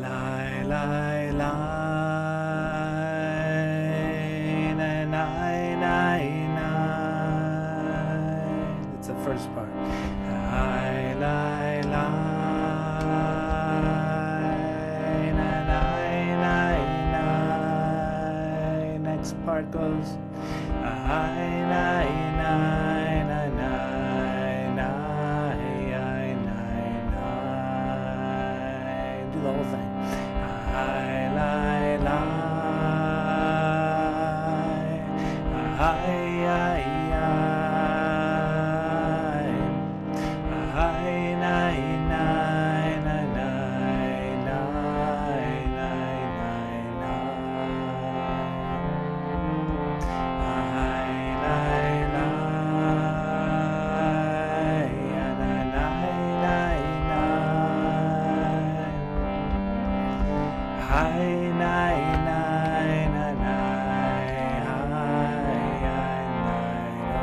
Lai lai lai, nai nai nai nai. That's the first part. Lai lai lai, nai nai nai nai. Next part goes. Nai nai nai nai nai nai nai. Do the whole thing. Lai lai lai, ai ai ai, ai nai nai nai nai nai nai nai. Ai lai lai, nai nai nai nai. Hi, nai, nai, nai, nai, hi, hi, nai, no,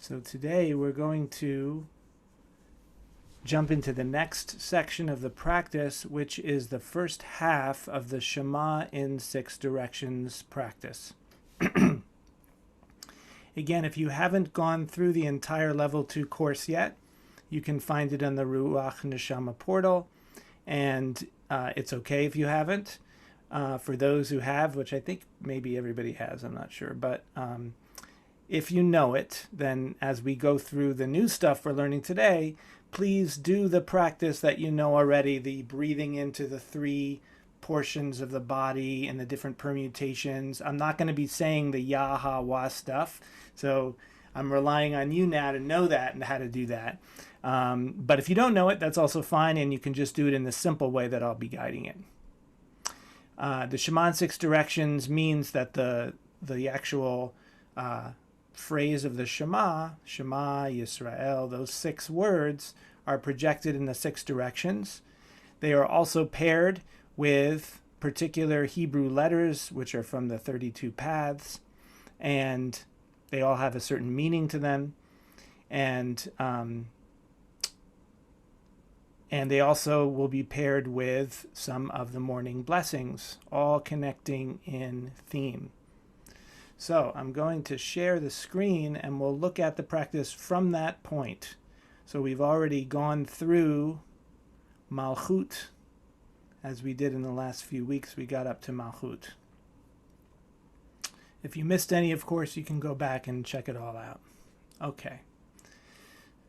So today we're going to jump into the next section of the practice, which is the first half of the Shema in 6 directions practice. Again, if you haven't gone through the entire level 2 course yet, you can find it on the Ruach Neshama portal, and it's okay if you haven't. For those who have, which I think maybe everybody has, I'm not sure, but if you know it, then as we go through the new stuff we're learning today, please do the practice that you know already, the breathing into the 3 portions of the body and the different permutations. I'm not going to be saying the Ya, Ha, Wa stuff, so I'm relying on you now to know that and how to do that. But if you don't know it, that's also fine, and you can just do it in the simple way that I'll be guiding it. The Shema in 6 directions means that the actual phrase of the Shema, Shema Yisrael, those 6 words are projected in the 6 directions. They are also paired with particular Hebrew letters, which are from the 32 paths, and they all have a certain meaning to them. And they also will be paired with some of the morning blessings, all connecting in theme. So I'm going to share the screen and we'll look at the practice from that point. So we've already gone through Malchut. As we did in the last few weeks, we got up to Malchut. If you missed any, of course, you can go back and check it all out. Okay.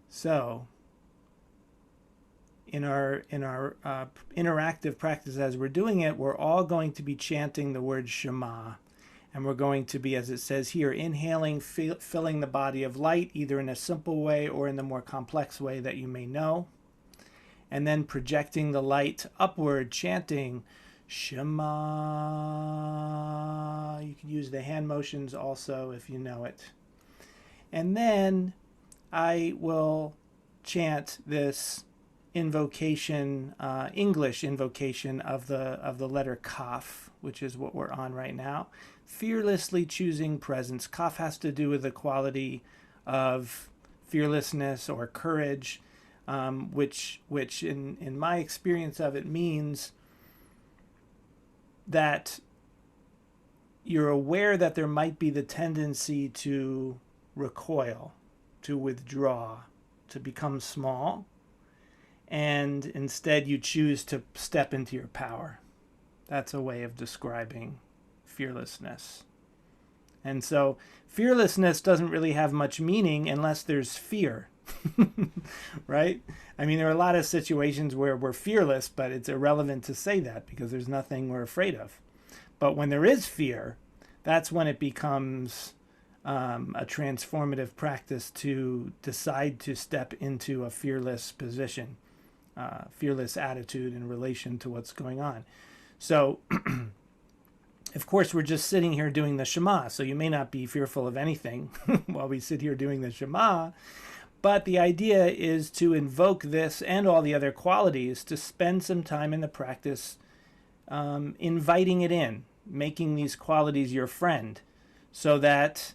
So in our interactive practice as we're doing it, we're all going to be chanting the word Shema. And we're going to be, as it says here, inhaling, filling the body of light, either in a simple way or in the more complex way that you may know. And then projecting the light upward, chanting Shema. You can use the hand motions also if you know it. And then I will chant this invocation, English invocation of the letter Kaf, which is what we're on right now. Fearlessly choosing presence. Kaf has to do with the quality of fearlessness or courage, which in my experience of it means that you're aware that there might be the tendency to recoil, to withdraw, to become small, and instead you choose to step into your power. That's a way of describing fearlessness. And so fearlessness doesn't really have much meaning unless there's fear, right? I mean, there are a lot of situations where we're fearless, but it's irrelevant to say that because there's nothing we're afraid of. But when there is fear, that's when it becomes a transformative practice to decide to step into a fearless position, fearless attitude in relation to what's going on. So Of course, we're just sitting here doing the Shema, so you may not be fearful of anything while we sit here doing the Shema. But the idea is to invoke this and all the other qualities to spend some time in the practice, inviting it in, making these qualities your friend, so that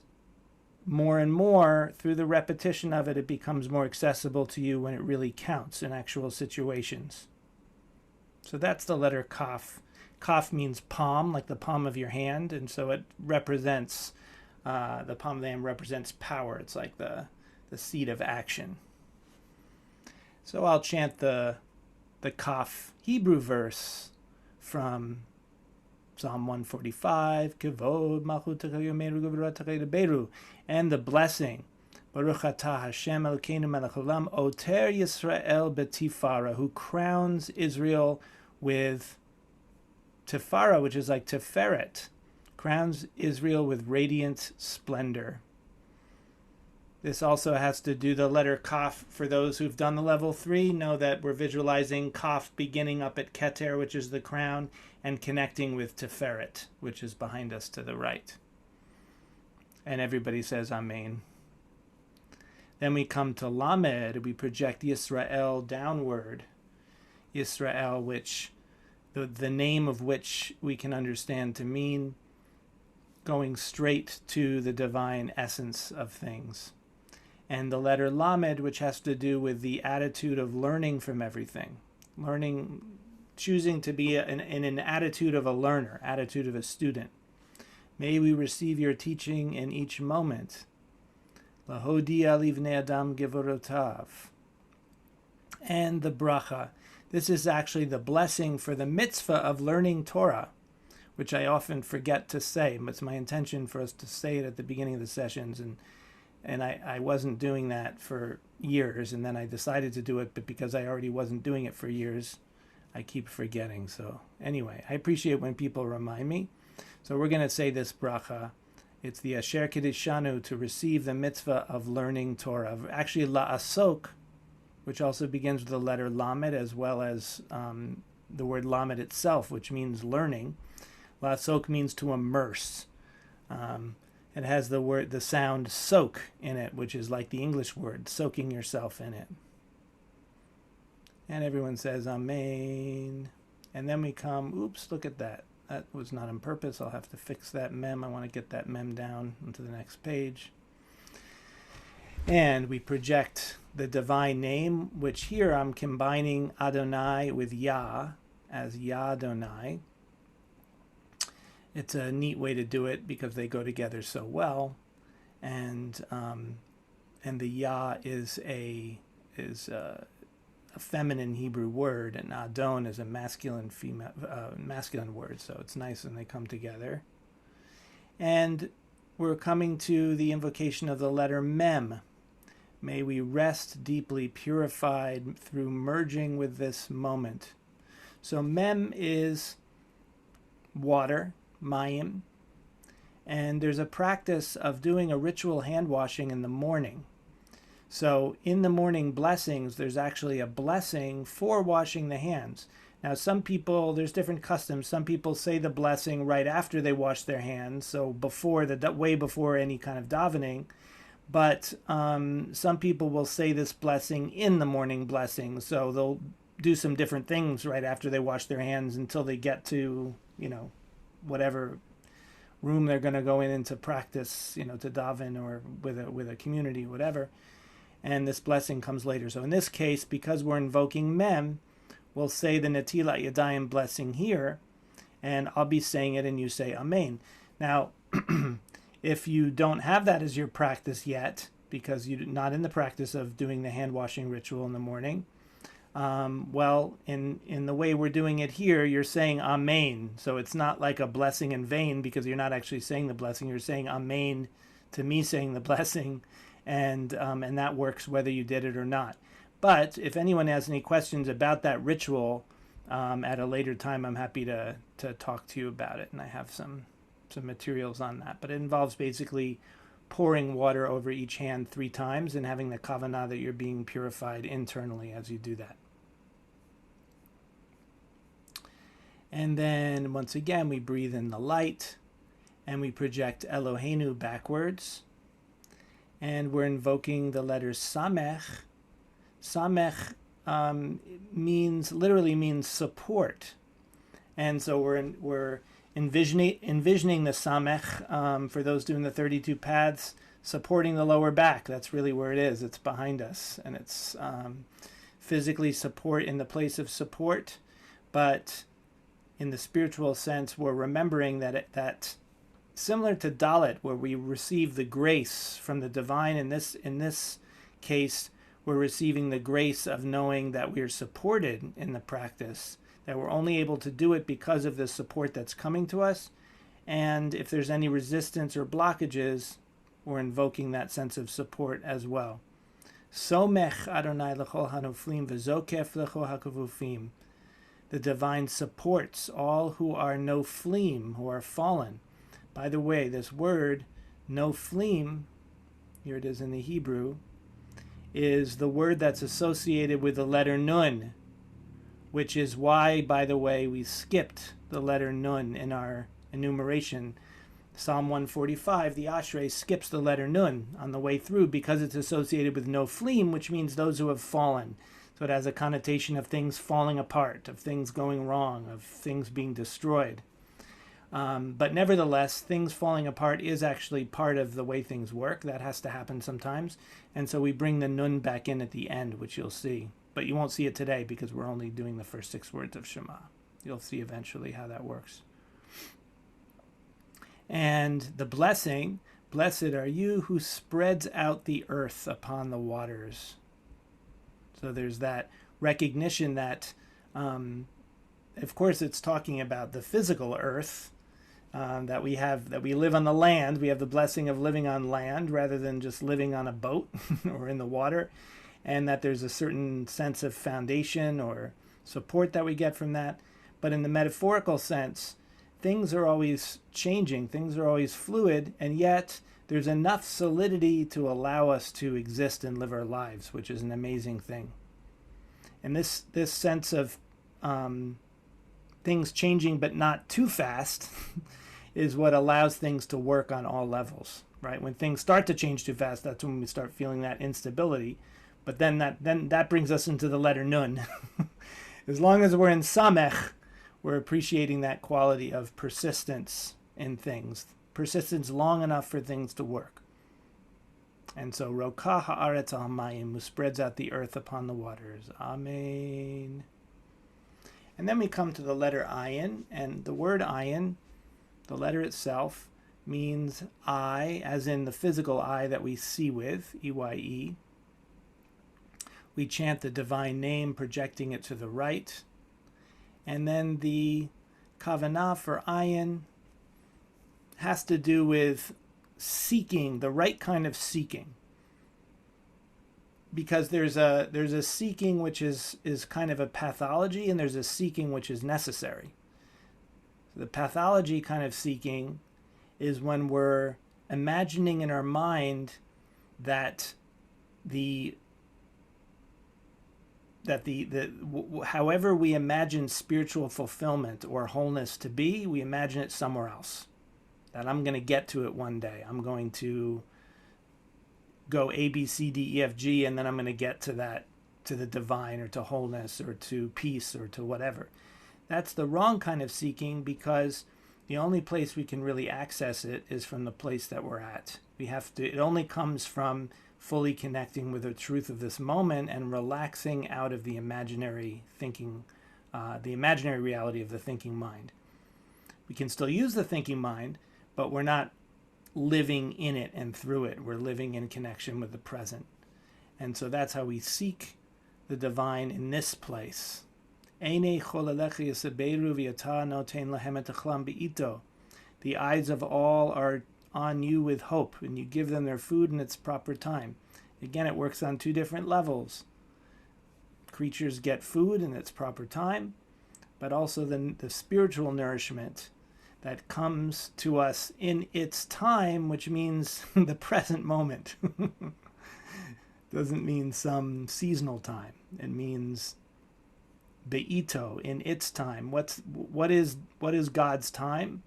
more and more, through the repetition of it, it becomes more accessible to you when it really counts in actual situations. So that's the letter Kaf. Kaf means palm, like the palm of your hand, and so it represents, the palm of the hand represents power. It's like the seat of action. So I'll chant the Kaf Hebrew verse from Psalm 145, Kevod Malchutecha Yomeru Gevuratacha Leberu, and the blessing, Baruch atah Hashem Elokeinu melech haolam, Oter Yisrael betifara, who crowns Israel with Tifara, which is like Tiferet, crowns Israel with radiant splendor. This also has to do the letter Kaf. For those who've done the level 3, know that we're visualizing Kaf beginning up at Keter, which is the crown, and connecting with Tiferet, which is behind us to the right. And everybody says Amen. Then we come to Lamed. We project Yisrael downward. Yisrael, which the name of which we can understand to mean going straight to the divine essence of things. And the letter Lamed, which has to do with the attitude of learning from everything. Learning, choosing to be in an attitude of a learner, attitude of a student. May we receive your teaching in each moment. Lahodia livnei adam gevorotav. And the bracha. This is actually the blessing for the mitzvah of learning Torah, which I often forget to say. But it's my intention for us to say it at the beginning of the sessions, and I wasn't doing that for years, and then I decided to do it, but because I already wasn't doing it for years, I keep forgetting. So anyway, I appreciate when people remind me. So we're going to say this bracha. It's the Asher Kedishanu, to receive the mitzvah of learning Torah. Actually, la'asok, which also begins with the letter Lamed, as well as the word Lamed itself, which means learning. La'asok means to immerse. It has the sound soak in it, which is like the English word, soaking yourself in it. And everyone says Amen. And then we come, oops, look at that. That was not on purpose. I'll have to fix that mem. I want to get that mem down into the next page. And we project the divine name, which here I'm combining Adonai with Yah as Yadonai. It's a neat way to do it because they go together so well, and the Yah is a feminine Hebrew word, and Adon is a masculine word. So it's nice when they come together. And we're coming to the invocation of the letter Mem. May we rest deeply purified through merging with this moment. So Mem is water, mayim, and there's a practice of doing a ritual hand washing in the morning. So in the morning blessings, there's actually a blessing for washing the hands. Now some people, there's different customs. Some people say the blessing right after they wash their hands, so before way before any kind of davening. But some people will say this blessing in the morning blessing, so they'll do some different things right after they wash their hands until they get to, whatever room they're going to go into practice, to daven or with a community, whatever. And this blessing comes later. So in this case, because we're invoking Mem, we'll say the Netilat Yadayim blessing here, and I'll be saying it and you say Amen. Now, if you don't have that as your practice yet, because you're not in the practice of doing the hand washing ritual in the morning, well, in the way we're doing it here, you're saying Amen. So it's not like a blessing in vain, because you're not actually saying the blessing. You're saying Amen to me saying the blessing, and that works whether you did it or not. But if anyone has any questions about that ritual at a later time, I'm happy to talk to you about it, and I have some materials on that. But it involves basically pouring water over each hand 3 times and having the kavanah that you're being purified internally as you do that. And then once again, we breathe in the light and we project Eloheinu backwards. And we're invoking the letter Samech. Samech literally means support. And so we're envisioning the Samech, for those doing the 32 paths, supporting the lower back. That's really where it is. It's behind us. And it's physically support in the place of support. But in the spiritual sense, we're remembering that similar to Dalit, where we receive the grace from the divine, in this case, we're receiving the grace of knowing that we are supported in the practice, that we're only able to do it because of the support that's coming to us. And if there's any resistance or blockages, we're invoking that sense of support as well. Somech Adonai l'chol hanoflim v'zokef l'chol hakavufim. The divine supports all who are noflim, who are fallen. By the way, this word, noflim, here it is in the Hebrew, is the word that's associated with the letter Nun, which is why, by the way, we skipped the letter Nun in our enumeration. Psalm 145, the Ashrei, skips the letter Nun on the way through because it's associated with noflim, which means those who have fallen. So it has a connotation of things falling apart, of things going wrong, of things being destroyed. But nevertheless, things falling apart is actually part of the way things work. That has to happen sometimes. And so we bring the Nun back in at the end, which you'll see. But you won't see it today because we're only doing the first 6 words of Shema. You'll see eventually how that works. And the blessing, blessed are you who spreads out the earth upon the waters. So there's that recognition that, of course, it's talking about the physical earth, that we live on the land. We have the blessing of living on land rather than just living on a boat or in the water, and that there's a certain sense of foundation or support that we get from that. But in the metaphorical sense, things are always changing, things are always fluid, and yet there's enough solidity to allow us to exist and live our lives, which is an amazing thing. And this sense of things changing but not too fast is what allows things to work on all levels, right? When things start to change too fast, that's when we start feeling that instability. But then that brings us into the letter Nun. As long as we're in Samech, we're appreciating that quality of persistence in things, persistence long enough for things to work. And so, Rokah haaretz al mayim, who spreads out the earth upon the waters. Amen. And then we come to the letter Ayin, and the word Ayin, the letter itself, means eye, as in the physical eye that we see with, E-Y-E. We chant the divine name, projecting it to the right. And then the kavanah for ayin has to do with seeking, the right kind of seeking. Because there's a seeking which is kind of a pathology, and there's a seeking which is necessary. The pathology kind of seeking is when we're imagining in our mind that however we imagine spiritual fulfillment or wholeness to be, we imagine it somewhere else. That I'm going to get to it one day. I'm going to go A, B, C, D, E, F, G, and then I'm going to get to that, to the divine or to wholeness or to peace or to whatever. That's the wrong kind of seeking, because the only place we can really access it is from the place that we're at. It only comes from fully connecting with the truth of this moment and relaxing out of the imaginary thinking, the imaginary reality of the thinking mind. We can still use the thinking mind, but we're not living in it and through it. We're living in connection with the present. And so that's how we seek the divine in this place. The eyes of all are on you with hope, and you give them their food in its proper time. Again, it works on 2 different levels. Creatures get food in its proper time, but also the spiritual nourishment that comes to us in its time, which means the present moment. Doesn't mean some seasonal time. It means be'ito, in its time. What is God's time?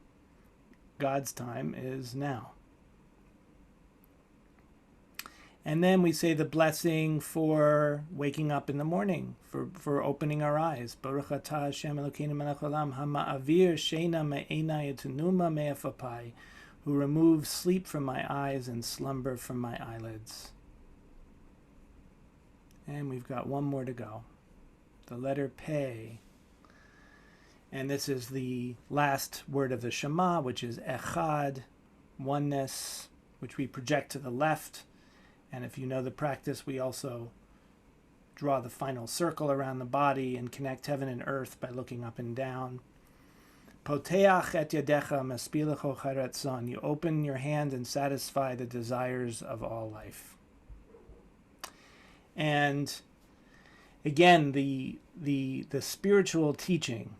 God's time is now. And then we say the blessing for waking up in the morning, for opening our eyes. Baruch atah Hashem Elokeinu melech haolam hama'avir sheina me'einai etunuma me'afapai, who removes sleep from my eyes and slumber from my eyelids. And we've got one more to go. The letter Pei. And this is the last word of the Shema, which is Echad, oneness, which we project to the left. And if you know the practice, we also draw the final circle around the body and connect heaven and earth by looking up and down. Poteach et yadecha maspilecho charatzon. You open your hand and satisfy the desires of all life. And again, the spiritual teaching,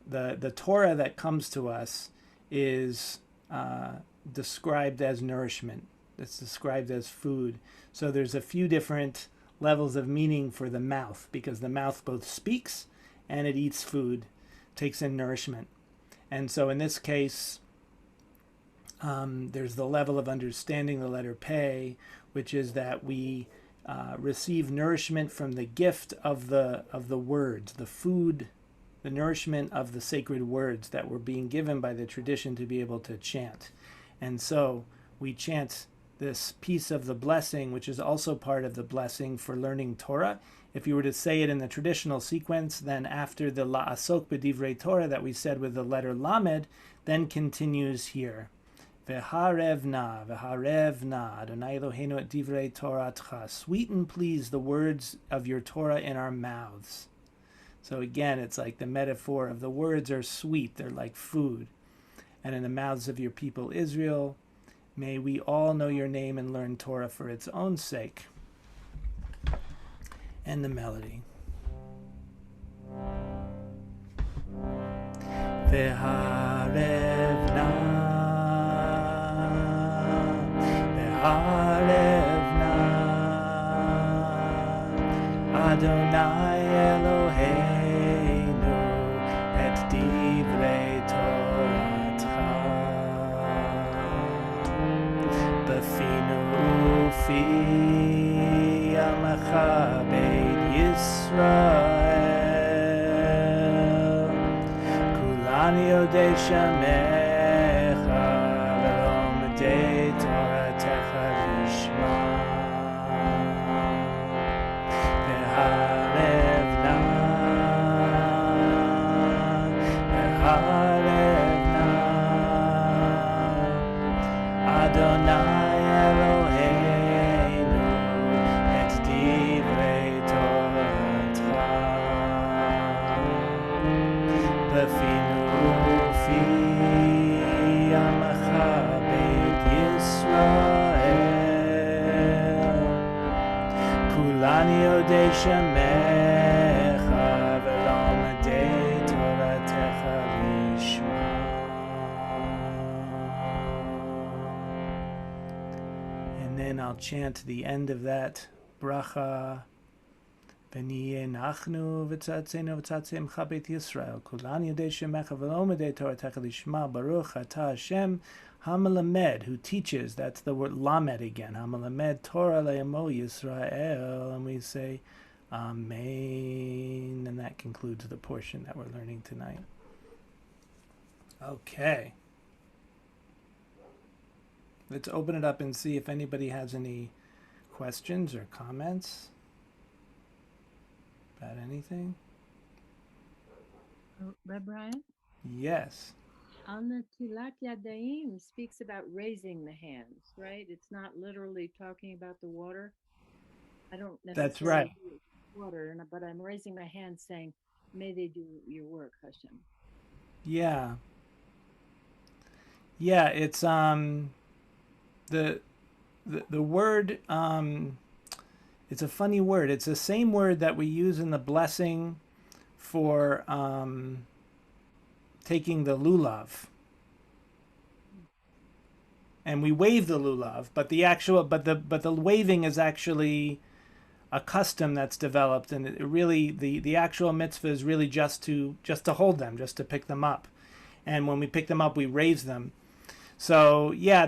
the Torah that comes to us is described as nourishment. It's described as food. So there's a few different levels of meaning for the mouth, because the mouth both speaks and it eats food, takes in nourishment. And so in this case, there's the level of understanding the letter Pei, which is that we receive nourishment from the gift of the words, the food, the nourishment of the sacred words that were being given by the tradition to be able to chant. And so we chant this piece of the blessing, which is also part of the blessing for learning Torah. If you were to say it in the traditional sequence, then after the La'asok b'divrei Torah that we said with the letter Lamed, then continues here. V'harev na, Adonai Eloheinu et divrei Toratcha. Sweeten, please, the words of your Torah in our mouths. So again, it's like the metaphor of the words are sweet, they're like food. And in the mouths of your people Israel, may we all know your name and learn Torah for its own sake. And the melody. V'harev na, Adonai Eloheinu et divrei Toratcha b'finu ufi Amacha Beit Yisrael Kulani Yodei Shamecha V'lo Medei Toratecha Lishma Adonai Eloheinu et divrei Toratcha b'finu ufi Amacha Beit Yisrael Kulani Yodei Shamecha V'lo Medei Toratecha Lishma. And then I'll chant the end of that bracha. V'niyeh nachnu v'tzatzenu v'tzatzemcha Beit Yisrael Kulani Yodei Shamecha V'lo Medei Toratecha Lishma. Baruch atah Hashem Hamalamed, who teaches. That's the word Lamed again. Hamalamed Torah le'amo Yisrael. And we say Amen. And that concludes the portion that we're learning tonight. Okay. Let's open it up and see if anybody has any questions or comments about anything. Reb Brian? Yes. On the Tilat Yadayim speaks about raising the hands, right? It's not literally talking about the water. I don't necessarily That's right. do water, but I'm raising my hand saying, may they do your work, Hashem. Yeah. Yeah, it's the word, it's a funny word. It's the same word that we use in the blessing for taking the lulav. And we wave the lulav, but the waving is actually a custom that's developed, and it really the actual mitzvah is really just to hold them, just to pick them up. And when we pick them up, we raise them. So yeah,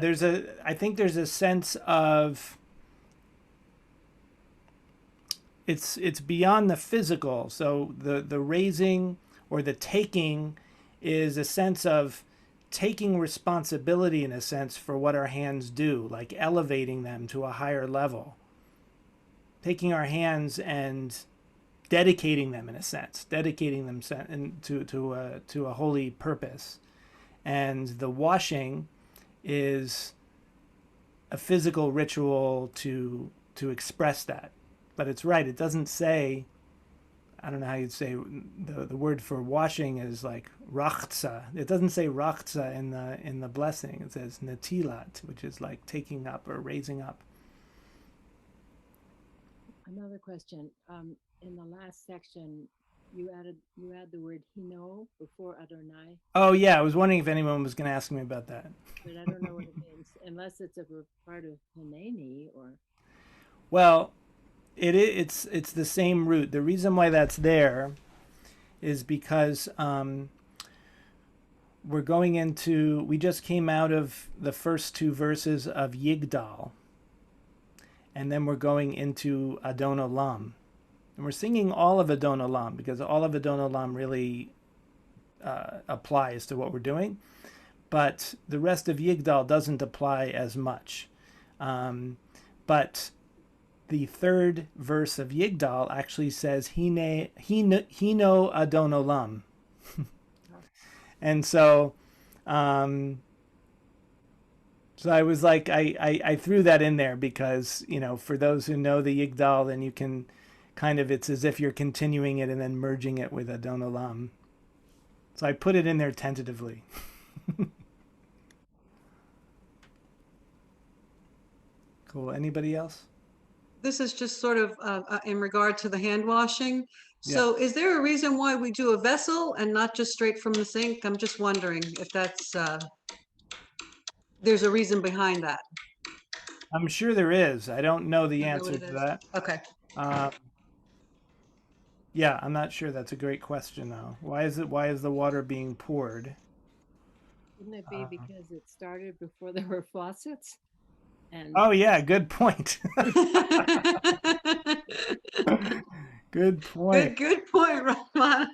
I think there's a sense of it's beyond the physical. So the raising or the taking is a sense of taking responsibility, in a sense, for what our hands do, like elevating them to a higher level, taking our hands and dedicating them, in a sense, dedicating them to a holy purpose. And the washing is a physical ritual to express that. But it's right, it doesn't say, I don't know how you'd say, the word for washing is like rachtza. It doesn't say rachtza in the blessing. It says netilat, which is like taking up or raising up. Another question. In the last section, you add the word hino before Adonai, Oh yeah, I was wondering if anyone was going to ask me about that. but I don't know what it means unless it's a part of Hineni or. Well, it's the same root. The reason why that's there is because we just came out of the first two verses of Yigdal, and then we're going into Adon Olam. And we're singing all of Adon Olam because all of Adon Olam really applies to what we're doing. But the rest of Yigdal doesn't apply as much. But the third verse of Yigdal actually says, Hino Adon Olam. And so I was like, I threw that in there because, for those who know the Yigdal, then you can it's as if you're continuing it and then merging it with Adon Olam. So I put it in there tentatively. Cool. Anybody else? This is just sort of in regard to the hand washing. Yeah. So is there a reason why we do a vessel and not just straight from the sink? I'm just wondering if that's, there's a reason behind that. I'm sure there is. I don't know the I know answer what it to is. that. Okay. Yeah, I'm not sure. That's a great question, though. Why is the water being poured? Wouldn't it be because it started before there were faucets? And Oh yeah, good point. Good point. Good point, Rahman.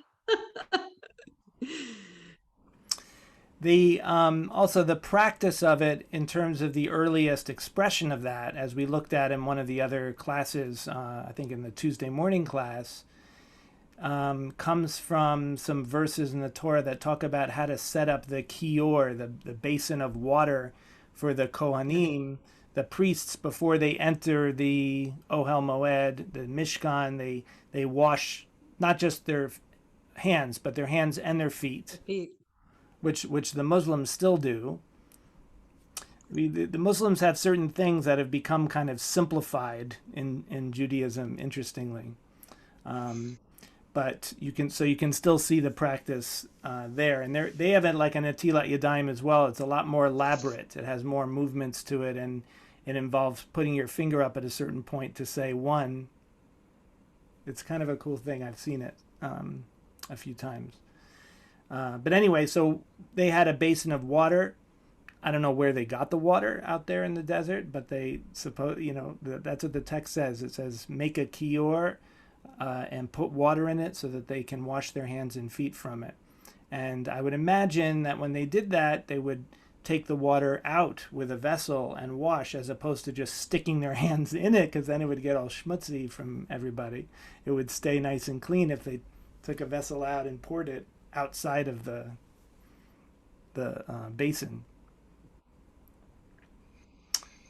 The also the practice of it in terms of the earliest expression of that, as we looked at in one of the other classes, I think in the Tuesday morning class, comes from some verses in the Torah that talk about how to set up the kior, the basin of water for the Kohanim, the priests, before they enter the Ohel Moed, the Mishkan. They wash not just their hands, but their hands and their feet, which the Muslims still do. The Muslims have certain things that have become kind of simplified in Judaism, interestingly. But you can still see the practice there, and they have it like an Netilat Yadayim as well. It's a lot more elaborate. It has more movements to it, and it involves putting your finger up at a certain point to say one. It's kind of a cool thing. I've seen it a few times. But anyway, so they had a basin of water. I don't know where they got the water out there in the desert, but they suppose, that's what the text says. It says, make a kior and put water in it so that they can wash their hands and feet from it. And I would imagine that when they did that, they would take the water out with a vessel and wash, as opposed to just sticking their hands in it, because then it would get all schmutzy from everybody. It would stay nice and clean if they took a vessel out and poured it outside of the basin.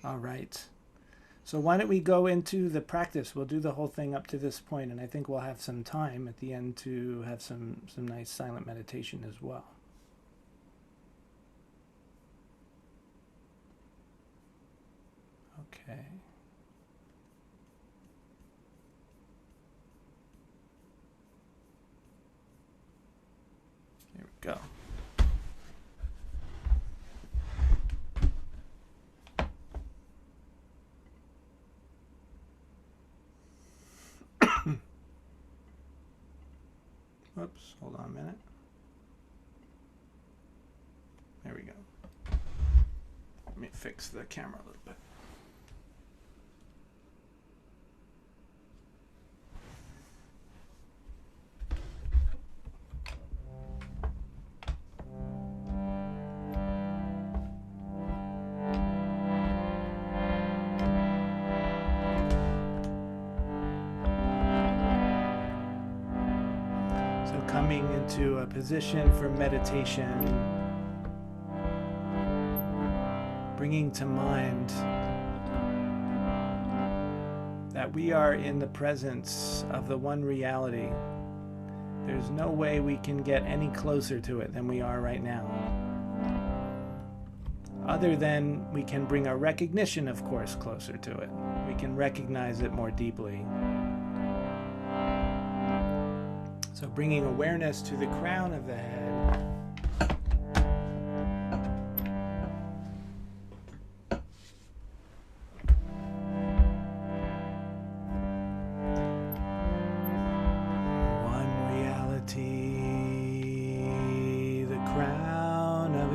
All right. So why don't we go into the practice? We'll do the whole thing up to this point, and I think we'll have some time at the end to have some nice silent meditation as well. Okay. Here we go. Oops, hold on a minute. There we go. Let me fix the camera a little bit. So coming into a position for meditation, bringing to mind that we are in the presence of the one reality. There's no way we can get any closer to it than we are right now. Other than we can bring our recognition, of course, closer to it. We can recognize it more deeply. So bringing awareness to the crown of the head.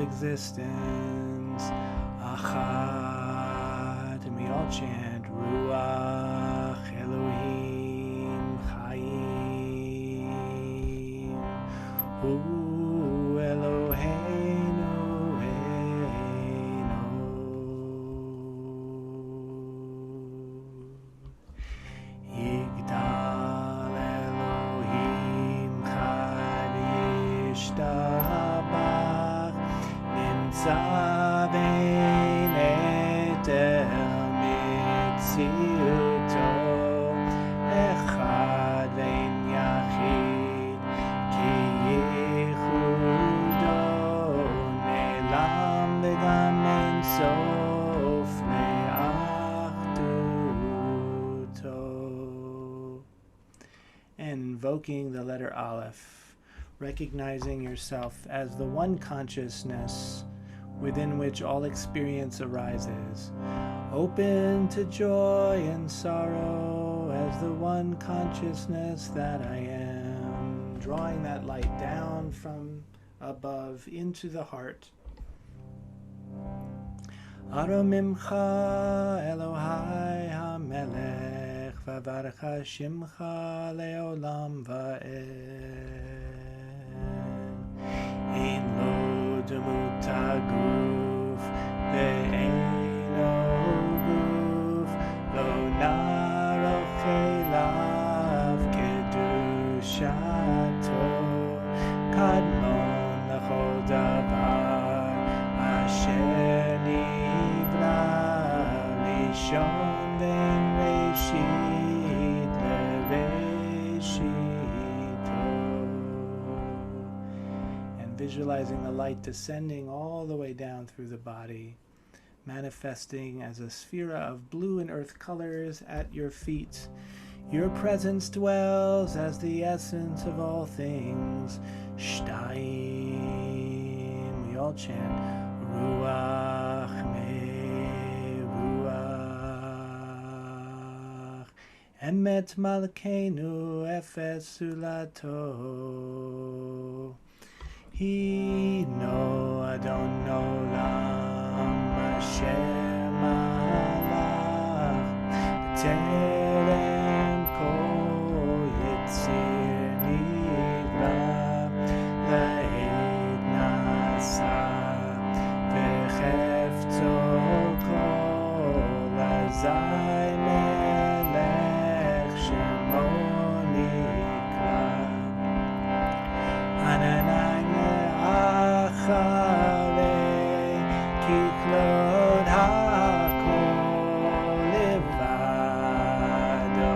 Existence, Achad, and we all chant Ruach Elohim Chaim, Hu Eloheinu Eino, Yigdal Elohim Chad Yishtabach, Zabein eter mitziuto, echad ve'in yachid, ki yichudo, ne'lam v'gam ein sof le'achduto. Invoking the letter Aleph, recognizing yourself as the one consciousness within which all experience arises, open to joy and sorrow as the one consciousness that I am, drawing that light down from above into the heart. Aromimcha Elohai HaMelech v'avarcha shimcha leolam va'ed. Ein lo demut haguf ve'eino guf lo naroch elav kedushato kadmon lechol davar asher nivra rishon ve'en reshit le'reshito. Visualizing the light descending all the way down through the body, manifesting as a sphera of blue and earth colors at your feet. Your presence dwells as the essence of all things. Shtayim. We all chant Ruach me Ruach. Emet Malkeinu Efes Ulato. He no Adon Olam Hashem Malach B'terem Kol Yitzir Nivra La'ed Nasa V'chefto Kol Azai Melech Shemo Nikra Ananai Acharei Kiklot HaKol Levado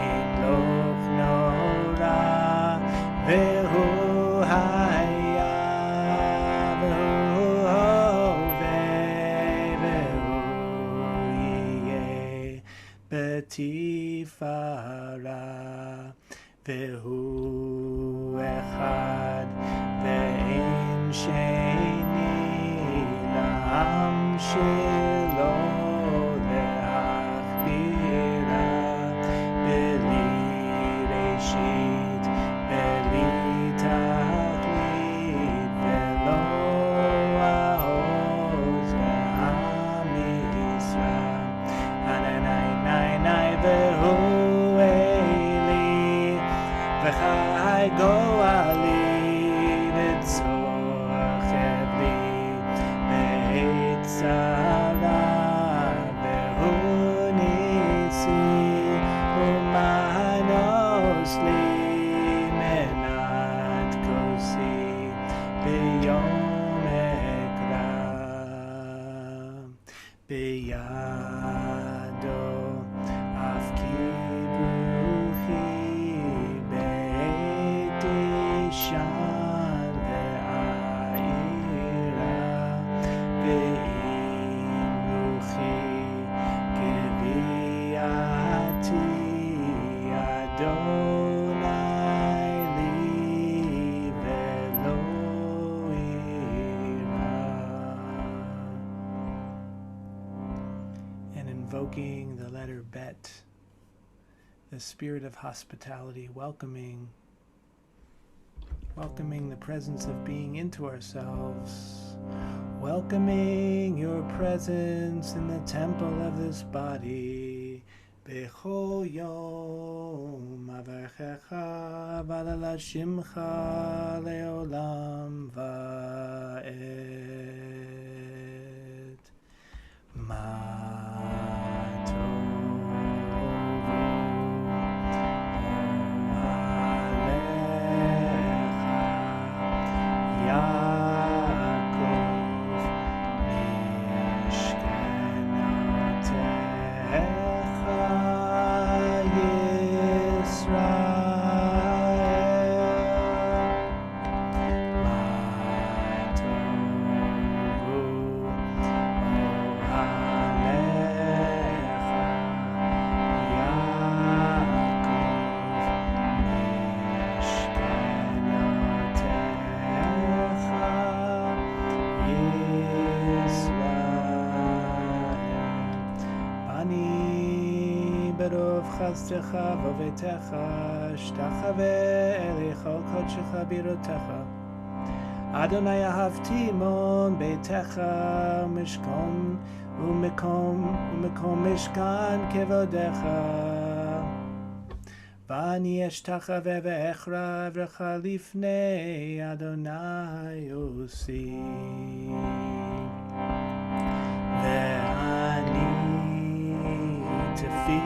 Im Loch Nora Vehu Haya Vehu Hovei Vehu Yeh Betifara Vehu Echad Ve'en Sheni La'am Shelo Le'achbira Beli Reshit Beli invoking the letter Bet, the spirit of hospitality, welcoming the presence of being into ourselves, welcoming your presence in the temple of this body. Bechol yom avachecha v'alala shimcha leolam va'ed. Ma tovu ohalecha Yaakov mishkenotecha Chazdecha v'ovetecha shtachave elecha kodshecha birotecha Adonai ahavti mon beitecha mishkom umekom mishkan kevodecha Vani eshtachave ve'echra evrecha lifnei Adonai osi Ve'ani tefi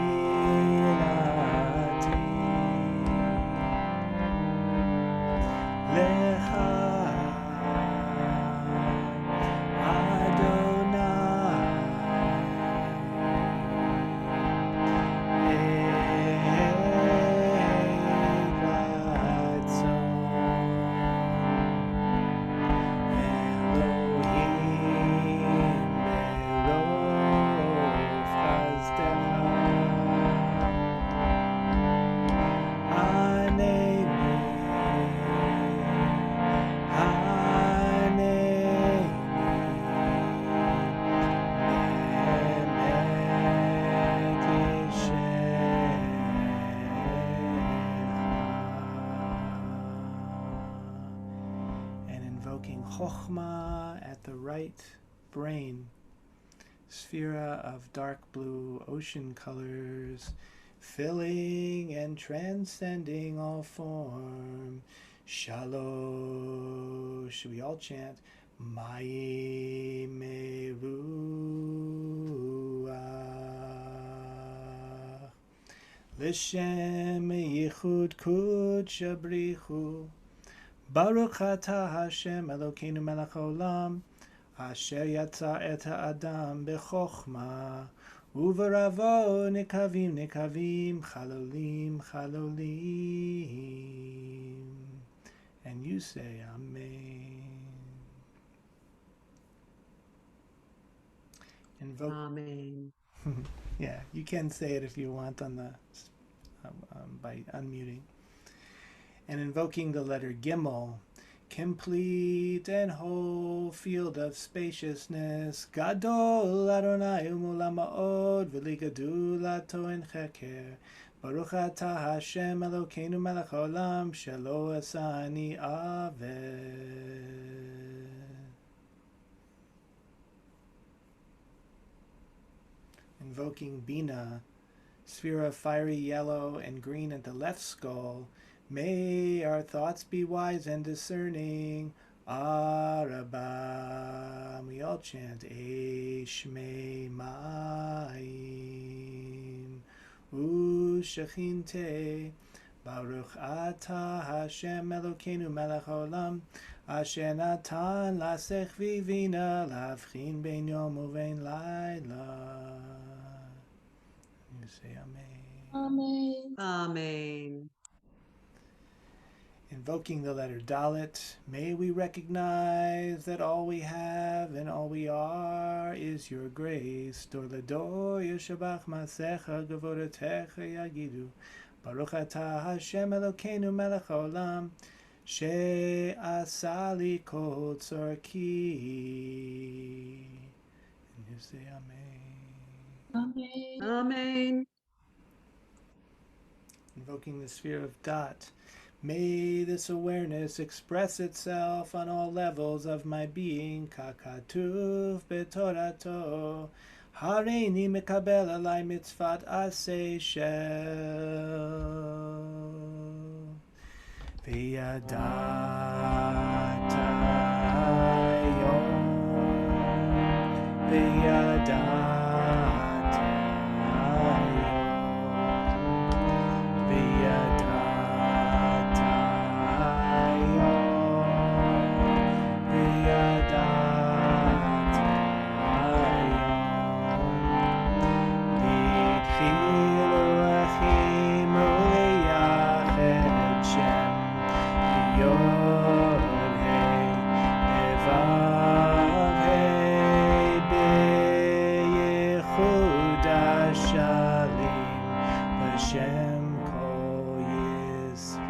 Chokhmah at the right brain, sphere of dark blue ocean colors, filling and transcending all form. Shalosh, should we all chant? Mai meruach L'shem yichud kudsha brichu Baruch atah Hashem Elokeinu melech haolam asher yatsa et ha'adam b'chokhmah u'v'ravo nekavim nekavim chalolim chalolim. And you say Amen. Invoke. Amen. Yeah, you can say it if you want on the by unmuting. And invoking the letter Gimel, complete and whole field of spaciousness, Gadol Adonai u'mulam ma'od v'li gedulato en cheker, Baruch atah Hashem Elokeinu melech haolam shelo asani aved. Invoking Bina, sphere of fiery yellow and green at the left skull, may our thoughts be wise and discerning. Araba. We all chant Eshmei Ma'im U'Shechinte Baruch Atah Hashem Elokeinu melech haolam asher natan lasech vivina lavchin bein yom uvein laila. You say Amen. Amen. Amen. Invoking the letter Dalet, may we recognize that all we have and all we are is your grace. Dor ledor yeshabach masecha gavoratecha yagidu. Baruch atah Hashem Elokeinu melech haolam she'asa li kol tzorki. And you say Amen. Amen. Amen. Invoking the sphere of Dot. May this awareness express itself on all levels of my being. Kakatuv betorato. Hareini mekabel alai mitzvat aseh shel. V'yadatayo. Hashem Kol Yisrael.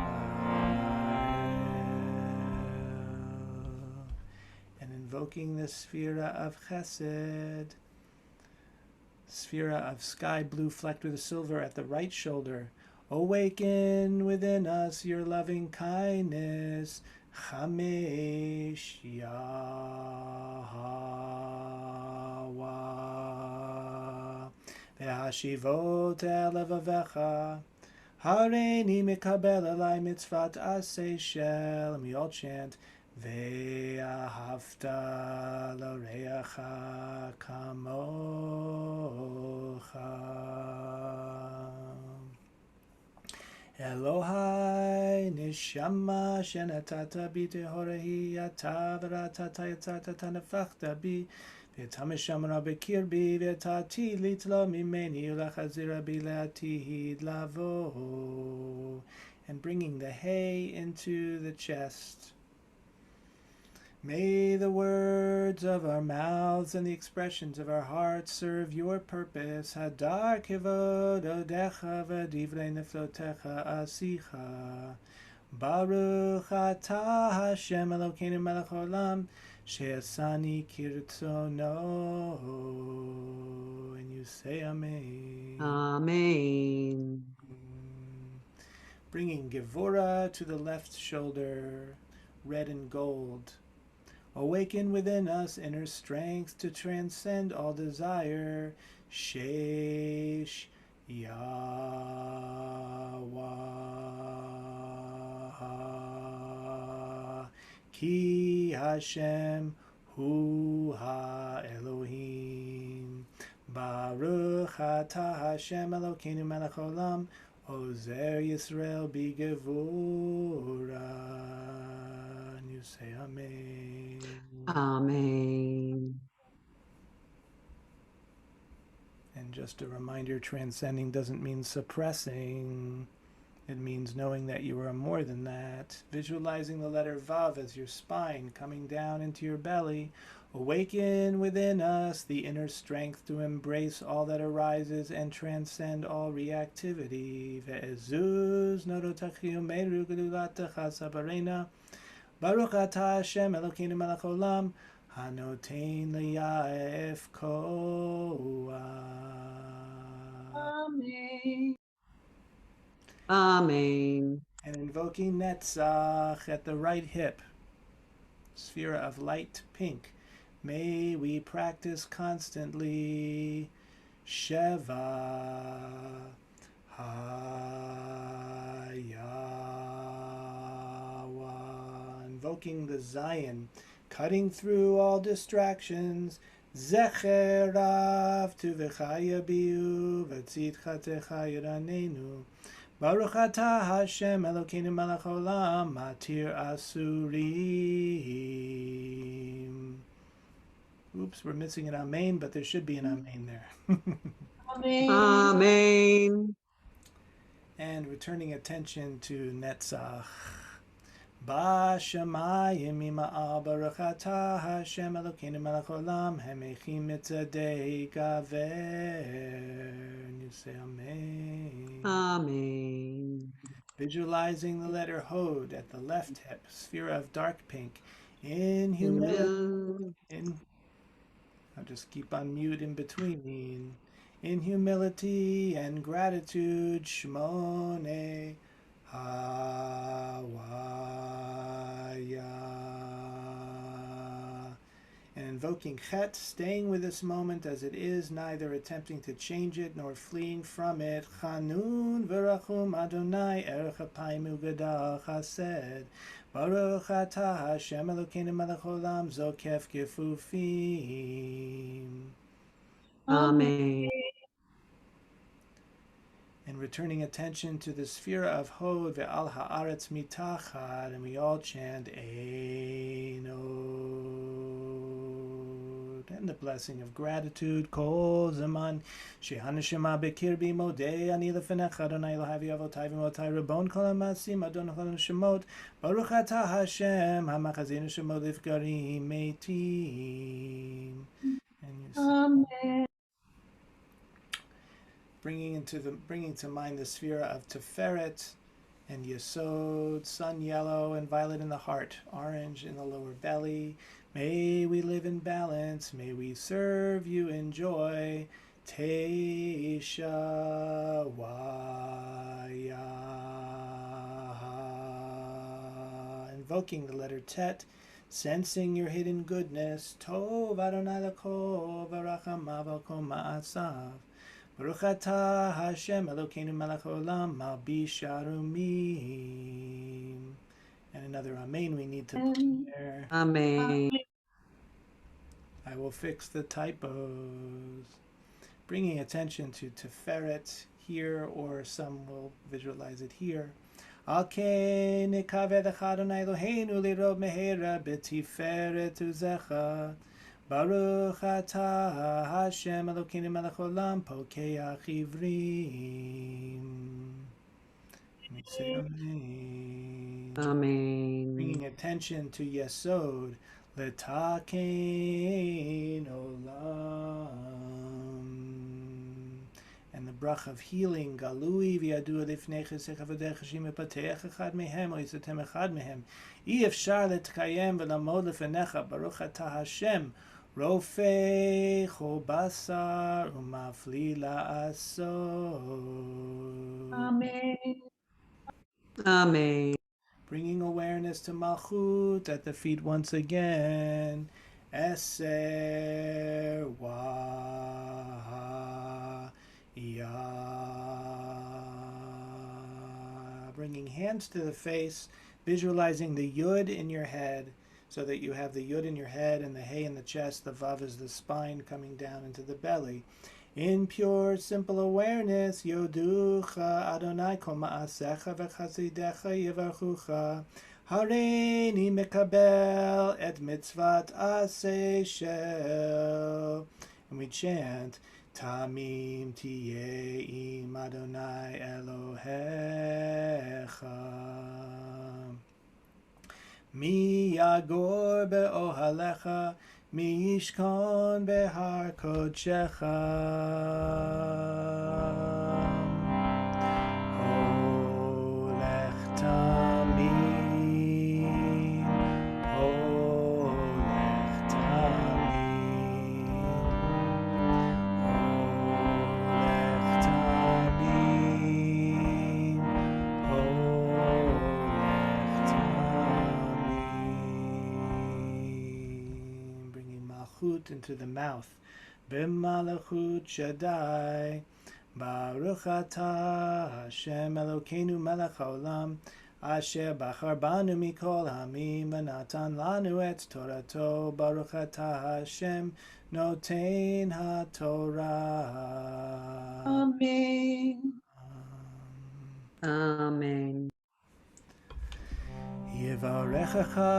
And invoking the Sphira of Chesed, Sphira of sky blue flecked with silver at the right shoulder. Awaken within us your loving kindness. Chamesh Yahweh. Ve'hashivot el levavecha. Hareini mikabel alai mitzvat aseh shel. And we all chant. Ve'ahavta l'oreacha kamocha. Elohai neshama shenatata bi tehorahi ata v'ratata yatzata tanefachta bi v'tameshamra bekirbi v'tati litlo mimeni ulachazira bi le'atihid lavo. And bringing the hay into the chest. May the words of our mouths and the expressions of our hearts serve your purpose. Hadar kivod odecha v'divrei neflotecha asicha. Baruch atah Hashem Elokeinu melech haolam she'asani kirtzono. And you say Amen. Amen. Bringing Gevurah to the left shoulder, red and gold. Awaken within us inner strength to transcend all desire. Shesh Yahweh. Ki Hashem Hu Ha-Elohim. Baruch atah Hashem Elokeinu melech haolam. Ozer Yisrael b'gevurah. And you say Amen. Amen. And just a reminder, transcending doesn't mean suppressing. It means knowing that you are more than that. Visualizing the letter Vav as your spine coming down into your belly. Awaken within us the inner strength to embrace all that arises and transcend all reactivity. Ve'ezuz norotachiu meru gedulatecha sabarena. Baruch atah Hashem Elokeinu melech haolam. Hanotein liya'ef koach. Amen. Amen. And invoking Netzach at the right hip, Sphira of light pink. May we practice constantly Sheva Hayawa. Invoking the Zion, cutting through all distractions. Zecher Rav Tuvecha Yabiu V'tzitcha Techa Yiranenu. Baruch atah Hashem Elokeinu melech haolam matir asurim. Oops, we're missing an amen, but there should be an amen there. Amen. Amen. And returning attention to Netzach. B'shamayim ima'al baruch atah Hashem Elokeinu melech haolam hamechim mitzadei gaver. And you say amen. Amen. Visualizing the letter Hod at the left hip, sphere of dark pink. In humility, I'll just keep on mute in between. In humility and gratitude, Shmone Hawaya. And invoking Chet, staying with this moment as it is, neither attempting to change it nor fleeing from it. Chanun v'rachum Adonai erech apayim u'gadal chesed. Baruch atah Hashem Elokeinu melech olam zokef kefufim. Amen. And returning attention to the sphere of Hod ve'al ha'aretz mitachad, and we all chant Einod. And the blessing of gratitude, Kol Zaman, Shehana Shema Bekirbi Modei, Ani Lefenecha, Adonai Elohavi Avotai V'motai, Rabbon Kol HaMasim, Adon Kol HaShemot, Baruch Atah Hashem, HaMachazinu Shemot Lifgarim Meitim. And you Amen. bringing to mind the sphere of Tiferet and Yesod, sun yellow and violet in the heart, orange in the lower belly. May we live in balance, may we serve you in joy. Teisha Waya. Invoking the letter Tet, sensing your hidden goodness. Tov Adonai Lakov Varachamav Al Kol Ma'asav. Baruch atah Hashem Elokeinu melech olam malbi sharumim. And another Amen we need to put in there. Amen. I will fix the typos. Bringing attention to Tiferet here, or some will visualize it here. Alkei nikavedecha Adonai Eloheinu lirov mehera betiferet uzecha. Baruch atah Hashem Elokeinu melech olam pokeach ivrim. Let me say Amen. Amen. Bringing attention to Yesod, letakein olam. And the brach of healing, galui v'yadu lifnei chesed chavadecha shemipatech echad mehem o yisatem echad mehem. A'i efshar letkayem v'lamod lefenecha. Baruch atah Hashem Rofei chobasar umafli la'asod. Amen. Amen. Bringing awareness to Malchut at the feet once again. Eser Wah Ya. Bringing hands to the face, visualizing the Yud in your head, so that you have the Yud in your head and the Hey in the chest, the Vav is the spine coming down into the belly. In pure, simple awareness, Yoducha Adonai Kol Ma'asecha V'chazidecha Yivarchucha. Hareini Mekabel Et Mitzvat Aseh Shel. And we chant, Tamim Tiyeh Im Adonai Elohecha. Mi yagor be'ohalecha, mi yishkon behar kodshecha. Holech tamim, holech tamim, holech tamim, holech tamim. Bringing Malchut into the mouth. B'malachut Shaddai. Baruch atah Hashem Elokeinu melech haolam. Asher bachar banu mikol hamim v'natan lanu et torato. Baruch atah Hashem noten haTorah. Amen. Amen. Yivarechecha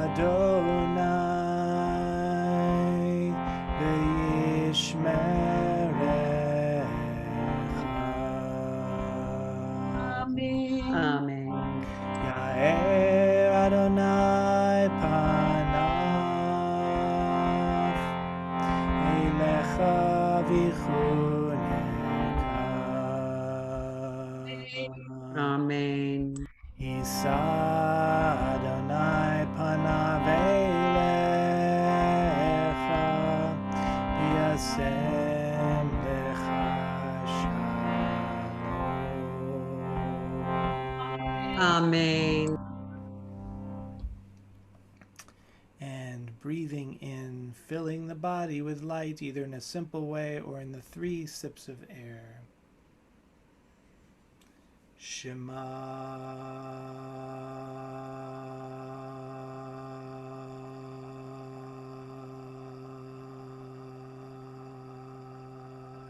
Adonai v'yishmerecha. Amen. Amen. Ya'er Adonai panav elecha v'chuneka. Amen. Yisa Adonai panav elecha v'yaseh Amen. And breathing in, filling the body with light, either in a simple way or in the 3 sips of air.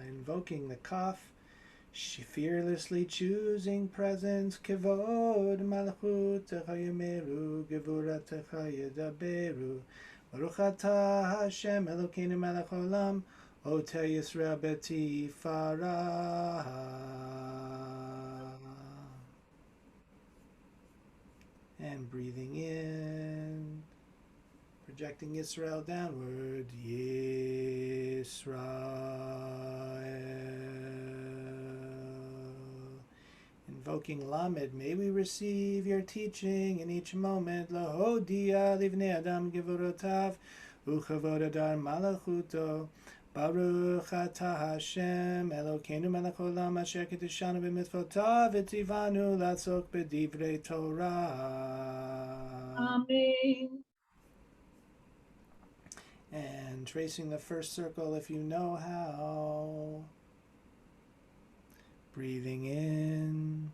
Invoking the Kaf, fearlessly choosing presence, kivod malchutecha yameru, gevuratecha yedaberu, Baruch atah Hashem Elokeinu melech olam, Otei Yisrael b'tifara. And breathing in, projecting Israel downward, Yisrael. Invoking Lamed, may we receive your teaching in each moment. Lahodia livnei adam gevuratav, uchavod adar malachuto. Baruch atah Hashem Elokeinu melech olam asher kiddushanu b'mitzvotav v'tzivanu la'asok b'divrei Torah. Amen. And tracing the first circle if you know how. Breathing in.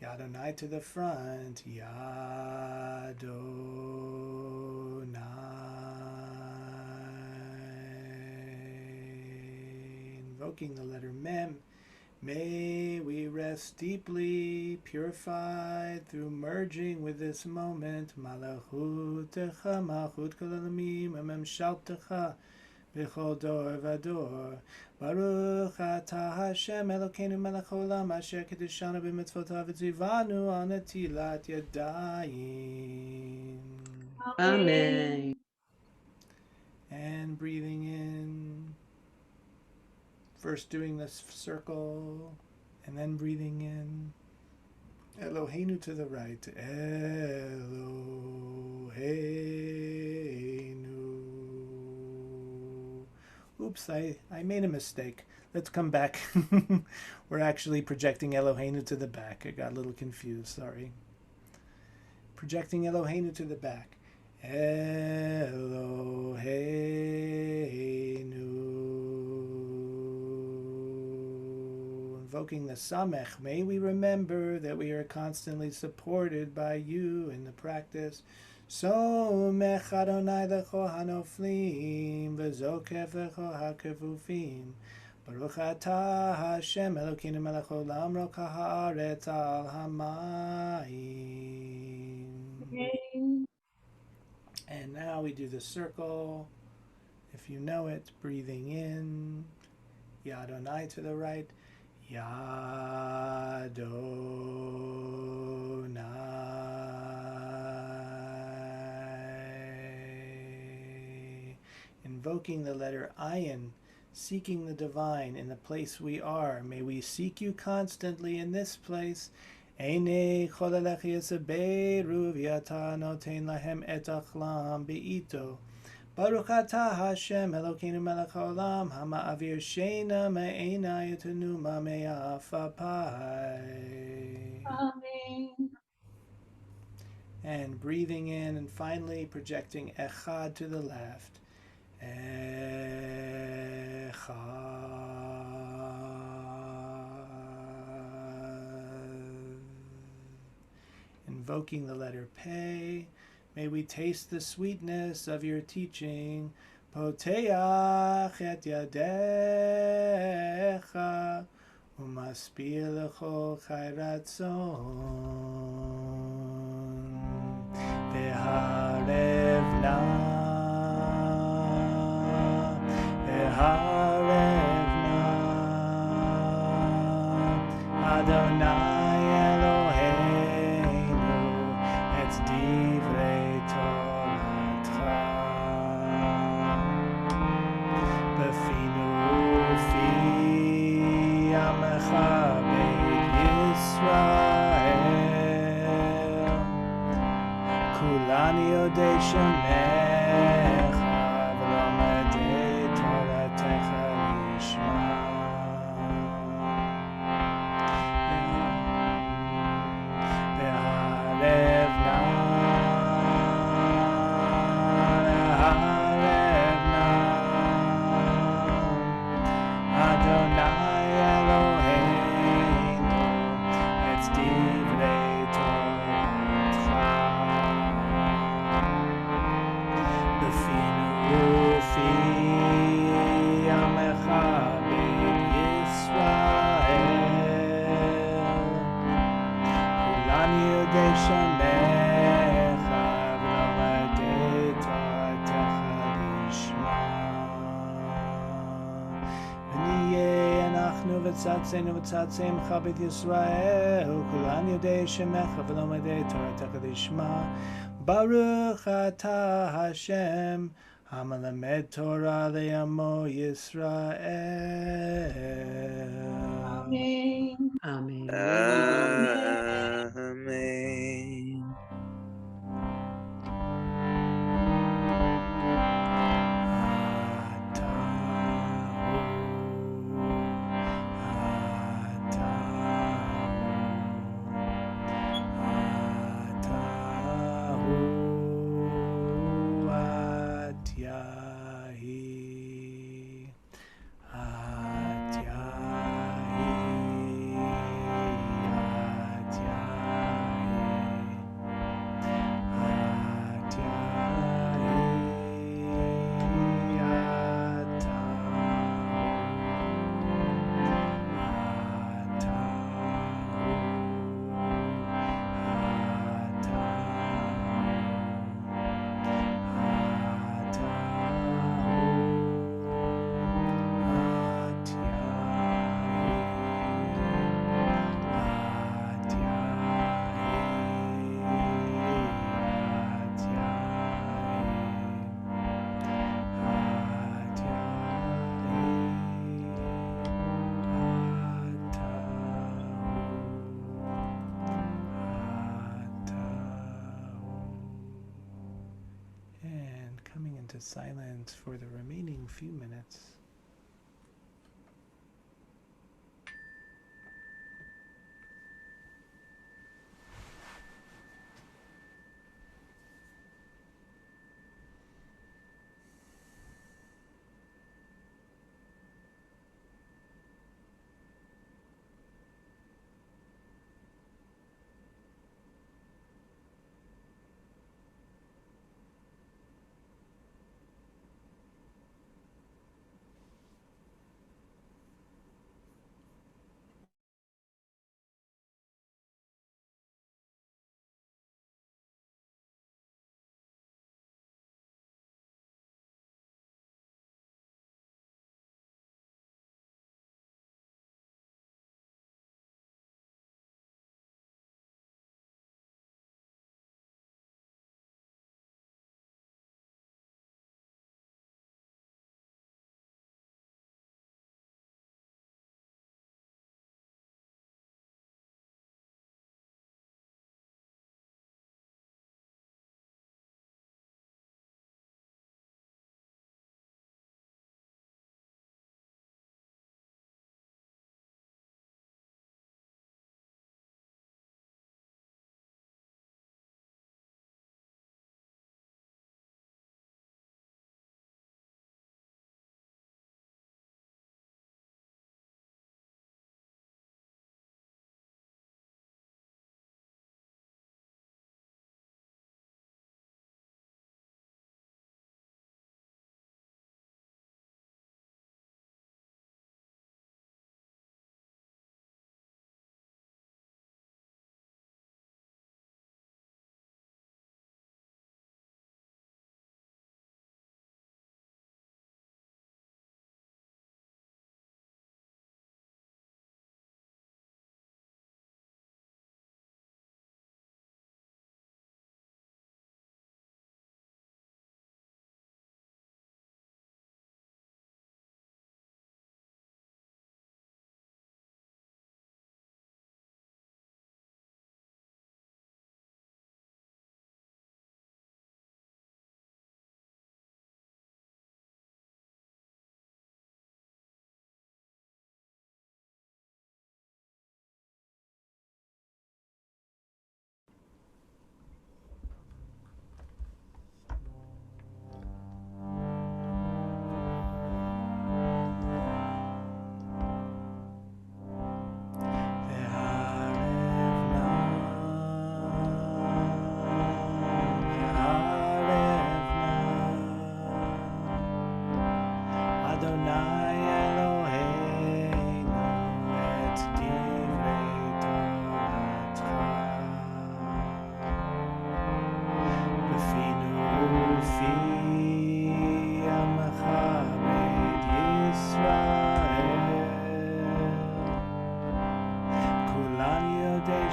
Yadonai to the front. Yadonai. Invoking the letter Mem. May we rest deeply, purified through merging with this moment. Malachutecha, malchut kol olamim, memshaltecha, b'chol dor v'dor. Baruch atah Hashem Elokeinu melech olam, asher kiddushanu b'mitzvotav v'tzivanu al netilat yadayim. Amen. And breathing in. First doing this circle, and then breathing in. Eloheinu to the right. Eloheinu. Oops, I made a mistake. Let's come back. We're actually projecting Eloheinu to the back. I got a little confused, sorry. Projecting Eloheinu to the back. Eloheinu. Invoking the Samech, may we remember that we are constantly supported by you in the practice. Somech Adonai lecho hanoflim, v'zokef lecho hakevufim. Baruch atah Hashem Elokeinu melech olam, roka haaretz al hamayim. Amen. And now we do the circle. If you know it, breathing in. Yadonai to the right. Yadonai. Invoking the letter Ayin, seeking the divine in the place we are. May we seek you constantly in this place. Einei cholalech yesaberu v'yata noten lahem et achlam be'ito. Baruch atah Hashem Elokeinu melech haolam, hama'avir sheina me'einai etenuma me'afapai. Amen. And breathing in, and finally projecting Echad to the left. Echad. Invoking the letter Pei. May we taste the sweetness of your teaching. Poteach et yadecha, umaspir lechol chai ratzon. V'harev na, v'harev na, Adonai Eloheinu, et divrei Toratcha. Befinu fi amecha beit Yisrael, kulani yodei shemecha, v'lomedei Toratecha lishma. ותצאצנו ותצאצי עמך בית ישראל, כולן יודעי שמך ולומדי תורתך לשמה. ברוך אתה השם, המלמד תורה לעמו ישראל. Amen. Amen. Amen. And coming into silence for the remaining few minutes.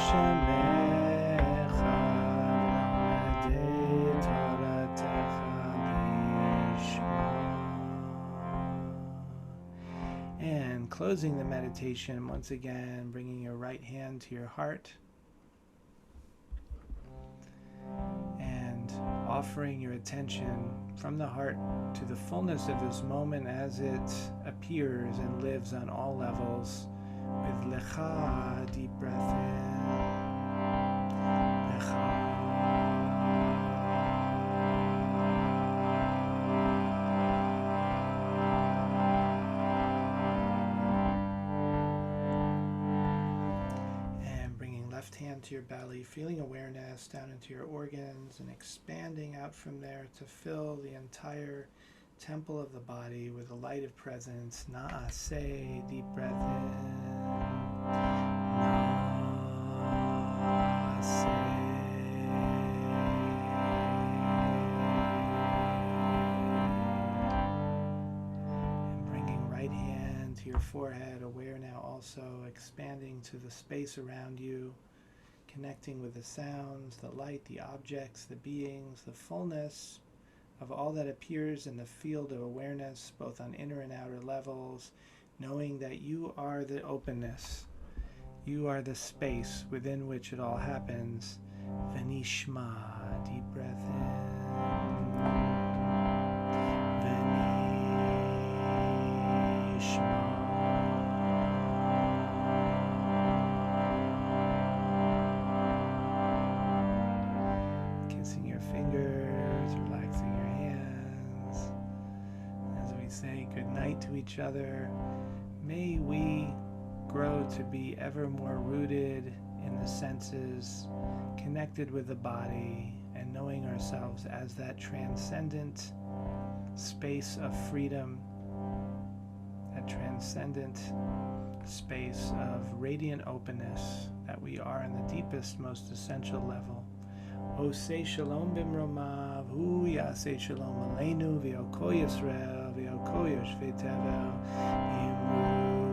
shemecha v'lomdei toratecha lishma. And closing the meditation, once again, bringing your right hand to your heart and offering your attention from the heart to the fullness of this moment as it appears and lives on all levels with Lecha, deep breath in, Lecha. Left hand to your belly, feeling awareness down into your organs and expanding out from there to fill the entire temple of the body with the light of presence. Na'aseh, deep breath in. And bringing right hand to your forehead, aware now also expanding to the space around you, connecting with the sounds, the light, the objects, the beings, the fullness of all that appears in the field of awareness, both on inner and outer levels, knowing that you are the openness. You are the space within which it all happens. Venishma, deep breath in. Venishma. Fingers, relaxing your hands. As we say goodnight to each other, may we grow to be ever more rooted in the senses, connected with the body, and knowing ourselves as that transcendent space of freedom, that transcendent space of radiant openness that we are in the deepest, most essential level. Oseh shalom bimromav, hu yaseh shalom aleinu, v'yoko Yisrael, v'yoko Yoshvei Tevel, Imru.